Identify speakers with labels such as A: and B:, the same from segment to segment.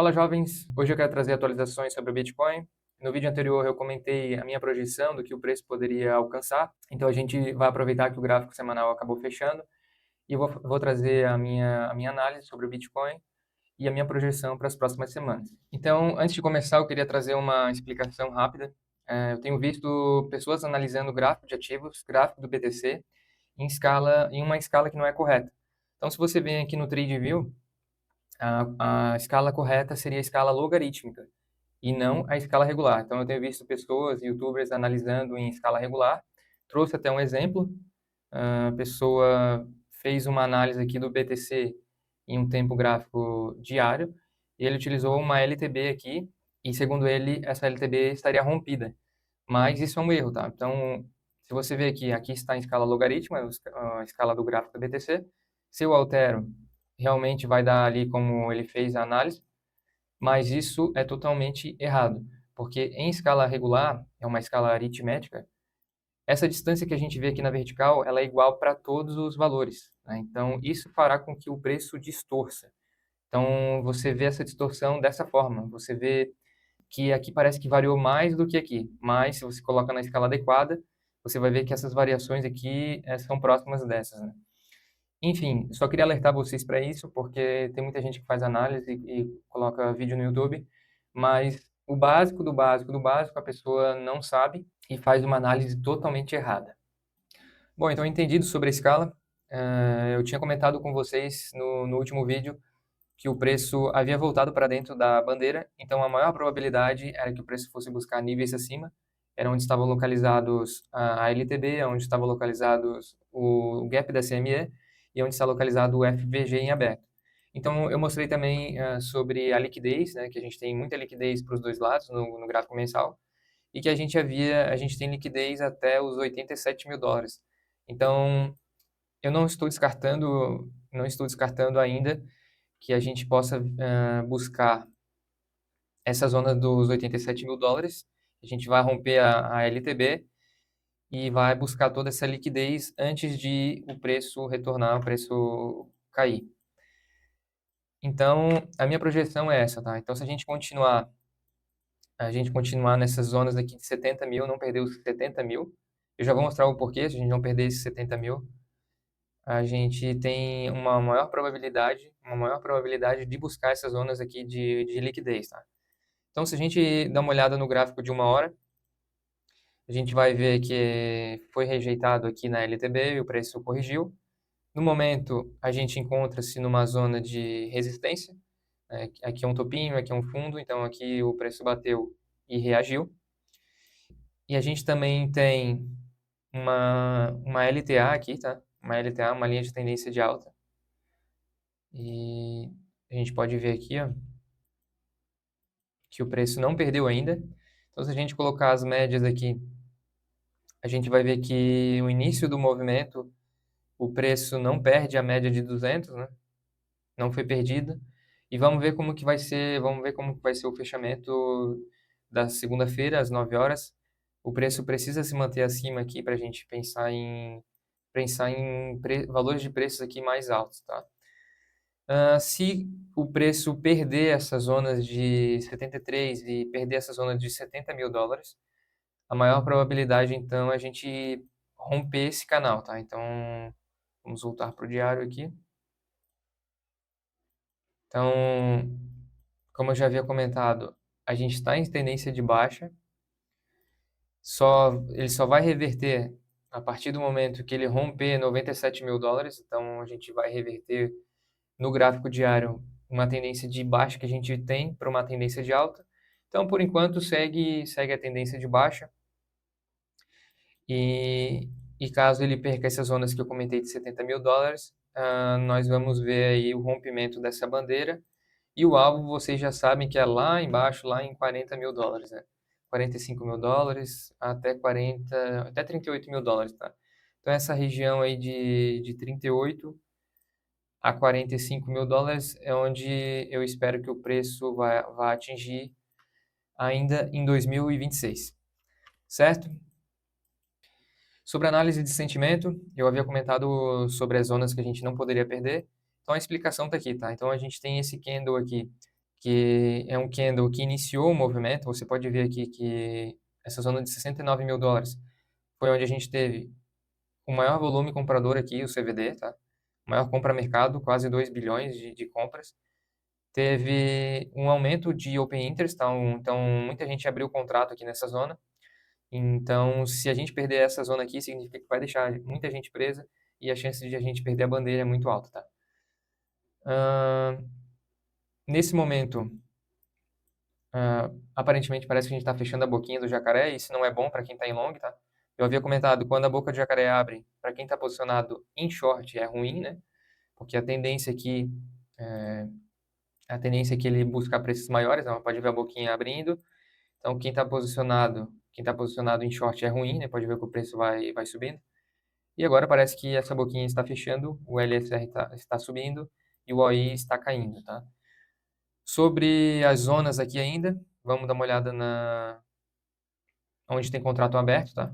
A: Fala, jovens! Hoje eu quero trazer atualizações sobre o Bitcoin. No vídeo anterior eu comentei a minha projeção do que o preço poderia alcançar, então a gente vai aproveitar que o gráfico semanal acabou fechando e eu vou trazer a minha análise sobre o Bitcoin e a minha projeção para as próximas semanas. Então, antes de começar, eu queria trazer uma explicação rápida. Eu tenho visto pessoas analisando o gráfico de ativos, gráfico do BTC, em uma escala que não é correta. Então, se você vem aqui no TradingView, a escala correta seria a escala logarítmica e não a escala regular. Então, eu tenho visto pessoas, YouTubers, analisando em escala regular. Trouxe até um exemplo. A pessoa fez uma análise aqui do BTC em um tempo gráfico diário e ele utilizou uma LTB aqui e, segundo ele, essa LTB estaria rompida. Mas isso é um erro, tá? Então, se você ver aqui está em escala logarítmica, a escala do gráfico do BTC. Se eu altero, realmente vai dar ali como ele fez a análise, mas isso é totalmente errado, porque em escala regular, é uma escala aritmética, essa distância que a gente vê aqui na vertical, ela é igual para todos os valores, né? Então, isso fará com que o preço distorça. Então, você vê essa distorção dessa forma, você vê que aqui parece que variou mais do que aqui, mas se você coloca na escala adequada, você vai ver que essas variações aqui são próximas dessas, né? Enfim, só queria alertar vocês para isso, porque tem muita gente que faz análise e coloca vídeo no YouTube, mas o básico do básico do básico a pessoa não sabe e faz uma análise totalmente errada. Bom, então entendido sobre a escala, eu tinha comentado com vocês no último vídeo que o preço havia voltado para dentro da bandeira, então a maior probabilidade era que o preço fosse buscar níveis acima, era onde estavam localizados a LTB, onde estavam localizados o gap da CME e onde está localizado o FVG em aberto. Então eu mostrei também sobre a liquidez, né, que a gente tem muita liquidez para os dois lados no gráfico mensal e que a gente tem liquidez até os 87 mil dólares. Então eu não estou descartando ainda que a gente possa buscar essa zona dos 87 mil dólares. A gente vai romper a LTB e vai buscar toda essa liquidez antes de o preço retornar, o preço cair. Então, a minha projeção é essa, tá? Então, se a gente continuar nessas zonas aqui de 70 mil, não perder os 70 mil, eu já vou mostrar o porquê, se a gente não perder esses 70 mil, a gente tem uma maior probabilidade de buscar essas zonas aqui de liquidez, tá? Então, se a gente dá uma olhada no gráfico de uma hora, a gente vai ver que foi rejeitado aqui na LTB e o preço corrigiu. No momento, a gente encontra-se numa zona de resistência. Aqui é um topinho, aqui é um fundo, então aqui o preço bateu e reagiu. E a gente também tem uma LTA aqui, tá? Uma LTA, uma linha de tendência de alta. E a gente pode ver aqui, ó, que o preço não perdeu ainda. Então, se a gente colocar as médias aqui, a gente vai ver que o início do movimento, o preço não perde a média de 200, né? Não foi perdida. E vamos ver como que vai ser o fechamento da segunda-feira, às 9 horas. O preço precisa se manter acima aqui para a gente pensar em valores de preços aqui mais altos, tá? Se o preço perder essas zonas de 73 e perder essa zona de 70 mil dólares, a maior probabilidade, então, é a gente romper esse canal, tá? Então, vamos voltar para o diário aqui. Então, como eu já havia comentado, a gente está em tendência de baixa, ele só vai reverter a partir do momento que ele romper 97 mil dólares, então a gente vai reverter no gráfico diário uma tendência de baixa que a gente tem para uma tendência de alta. Então, por enquanto, segue a tendência de baixa. E caso ele perca essas zonas que eu comentei de 70 mil dólares, nós vamos ver aí o rompimento dessa bandeira. E o alvo, vocês já sabem que é lá embaixo, lá em 40 mil dólares, né? 45 mil dólares até 38 mil dólares, tá? Então, essa região aí de 38 a 45 mil dólares é onde eu espero que o preço vá atingir ainda em 2026, certo? Sobre análise de sentimento, eu havia comentado sobre as zonas que a gente não poderia perder. Então a explicação está aqui, tá? Então a gente tem esse candle aqui que é um candle que iniciou o movimento. Você pode ver aqui que essa zona de 69 mil dólares foi onde a gente teve o maior volume comprador aqui, o CVD, tá? O maior compra-mercado, quase 2 bilhões de compras. Teve um aumento de open interest, tá? Então muita gente abriu o contrato aqui nessa zona. Então, se a gente perder essa zona aqui, significa que vai deixar muita gente presa e a chance de a gente perder a bandeira é muito alta, tá? Nesse momento, aparentemente parece que a gente está fechando a boquinha do jacaré, e isso não é bom para quem está em long, tá? Eu havia comentado, quando a boca do jacaré abre, para quem está posicionado em short é ruim, né? Porque é, a tendência é que ele buscar preços maiores, então pode ver a boquinha abrindo. Então, quem tá posicionado em short é ruim, né? Pode ver que o preço vai subindo. E agora parece que essa boquinha está fechando, o LSR está subindo e o OI está caindo, tá? Sobre as zonas aqui ainda, vamos dar uma olhada onde tem contrato aberto, tá?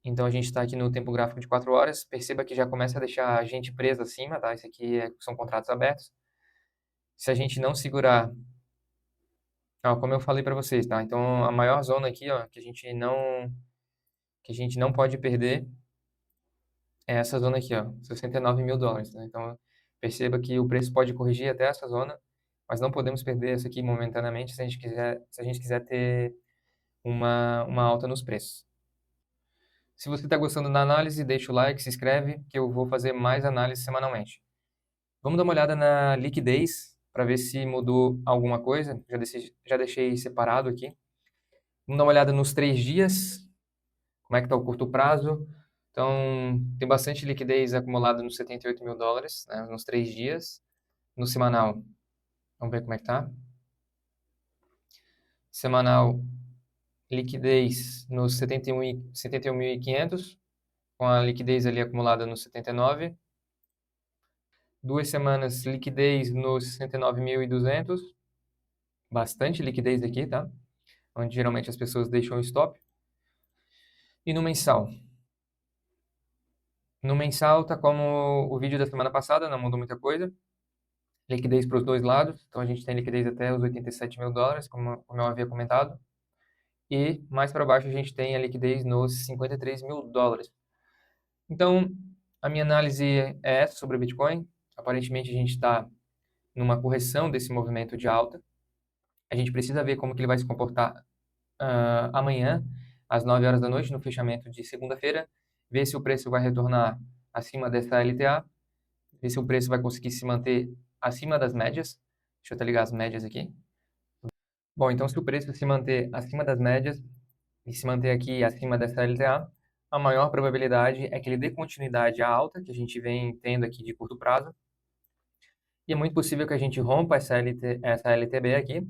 A: Então a gente está aqui no tempo gráfico de 4 horas. Perceba que já começa a deixar a gente presa acima, tá? Isso aqui são contratos abertos. Se a gente não segurar, ó, como eu falei para vocês, tá? Então a maior zona aqui, ó, que a gente não pode perder é essa zona aqui, ó, 69 mil dólares, né? Então perceba que o preço pode corrigir até essa zona, mas não podemos perder essa aqui momentaneamente se a gente quiser ter uma alta nos preços. Se você está gostando da análise, deixa o like, se inscreve, que eu vou fazer mais análise semanalmente. Vamos dar uma olhada na liquidez para ver se mudou alguma coisa. Já deixei separado aqui. Vamos dar uma olhada nos 3 dias, como é que está o curto prazo. Então, tem bastante liquidez acumulada nos 78 mil dólares, né, nos 3 dias. No semanal, vamos ver como é que está. Semanal, liquidez nos 71.500, com a liquidez ali acumulada nos 79. 2 semanas, liquidez nos 69.200. Bastante liquidez aqui, tá? Onde geralmente as pessoas deixam o stop. E no mensal? No mensal tá como o vídeo da semana passada, não mudou muita coisa. Liquidez para os dois lados. Então a gente tem liquidez até os 87 mil dólares, como eu havia comentado. E mais para baixo a gente tem a liquidez nos 53 mil dólares. Então, a minha análise é essa sobre o Bitcoin. Aparentemente a gente está numa correção desse movimento de alta. A gente precisa ver como que ele vai se comportar amanhã, às 9 horas da noite, no fechamento de segunda-feira, ver se o preço vai retornar acima dessa LTA, ver se o preço vai conseguir se manter acima das médias. Deixa eu até ligar as médias aqui. Bom, então se o preço se manter acima das médias e se manter aqui acima dessa LTA, a maior probabilidade é que ele dê continuidade à alta que a gente vem tendo aqui de curto prazo. E é muito possível que a gente rompa essa LTB aqui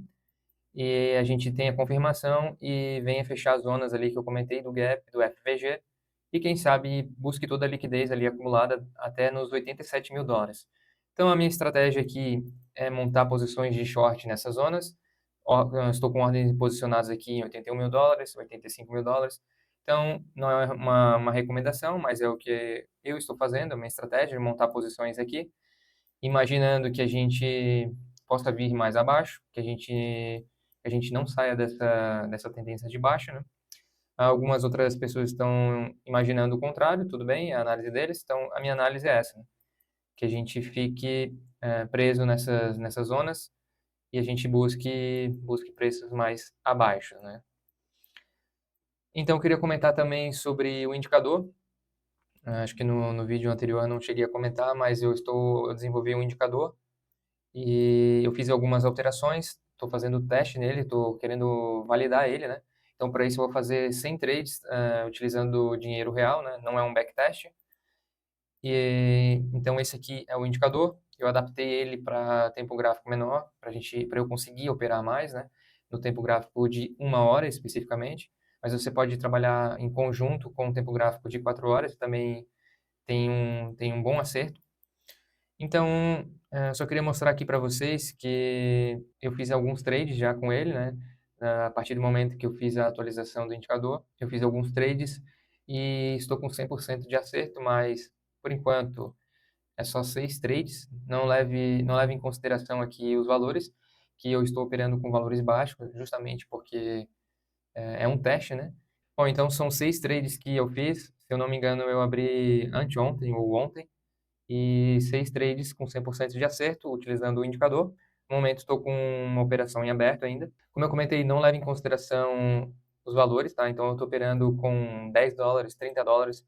A: e a gente tenha confirmação e venha fechar as zonas ali que eu comentei do gap, do FVG, e quem sabe busque toda a liquidez ali acumulada até nos 87 mil dólares. Então a minha estratégia aqui é montar posições de short nessas zonas. Eu estou com ordens posicionadas aqui em 81 mil dólares, 85 mil dólares. Então não é uma recomendação, mas é o que eu estou fazendo, é uma estratégia de montar posições aqui, imaginando que a gente possa vir mais abaixo, que a gente não saia dessa tendência de baixa, né? Algumas outras pessoas estão imaginando o contrário, tudo bem, é a análise deles, então a minha análise é essa, né? Que a gente fique preso nessas zonas e a gente busque preços mais abaixo, né? Então eu queria comentar também sobre o indicador. Acho que no vídeo anterior eu não cheguei a comentar, mas eu desenvolvi um indicador e eu fiz algumas alterações, estou fazendo teste nele, estou querendo validar ele, né? Então, para isso, eu vou fazer 100 trades utilizando dinheiro real, né? Não é um backtest. Então, esse aqui é o indicador. Eu adaptei ele para tempo gráfico menor, para eu conseguir operar mais, né? No tempo gráfico de 1 hora, especificamente. Mas você pode trabalhar em conjunto com o tempo gráfico de 4 horas, também tem um bom acerto. Então, só queria mostrar aqui para vocês que eu fiz alguns trades já com ele, né? A partir do momento que eu fiz a atualização do indicador, eu fiz alguns trades e estou com 100% de acerto, mas por enquanto é só 6 trades. Não leve em consideração aqui os valores. que eu estou operando com valores baixos, justamente porque é um teste, né? Bom, então são 6 trades que eu fiz. Se eu não me engano, eu abri anteontem ou ontem, e 6 trades com 100% de acerto, utilizando o indicador. No momento, estou com uma operação em aberto ainda. Como eu comentei, não leva em consideração os valores, tá? Então, eu estou operando com $10, $30.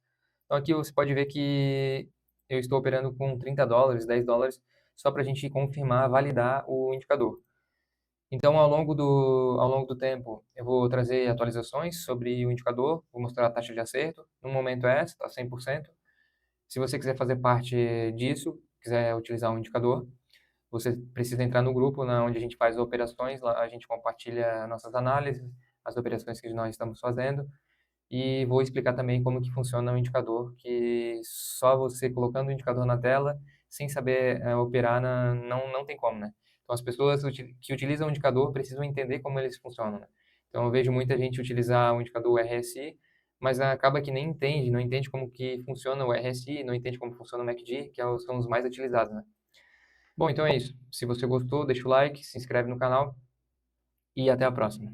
A: Então, aqui você pode ver que eu estou operando com $30, $10, só para a gente confirmar, validar o indicador. Então, ao longo do tempo, eu vou trazer atualizações sobre o indicador, vou mostrar a taxa de acerto. No momento é essa, está 100%. Se você quiser fazer parte disso, quiser utilizar um indicador, você precisa entrar no grupo, onde a gente faz operações, lá a gente compartilha nossas análises, as operações que nós estamos fazendo, e vou explicar também como que funciona o indicador, que só você colocando o indicador na tela, sem saber operar, não tem como, né? Então, as pessoas que utilizam o indicador precisam entender como eles funcionam, né? Então, eu vejo muita gente utilizar o indicador RSI, mas acaba que nem entende, não entende como que funciona o RSI, não entende como funciona o MACD, são os mais utilizados, né? Bom, então é isso. Se você gostou, deixa o like, se inscreve no canal e até a próxima.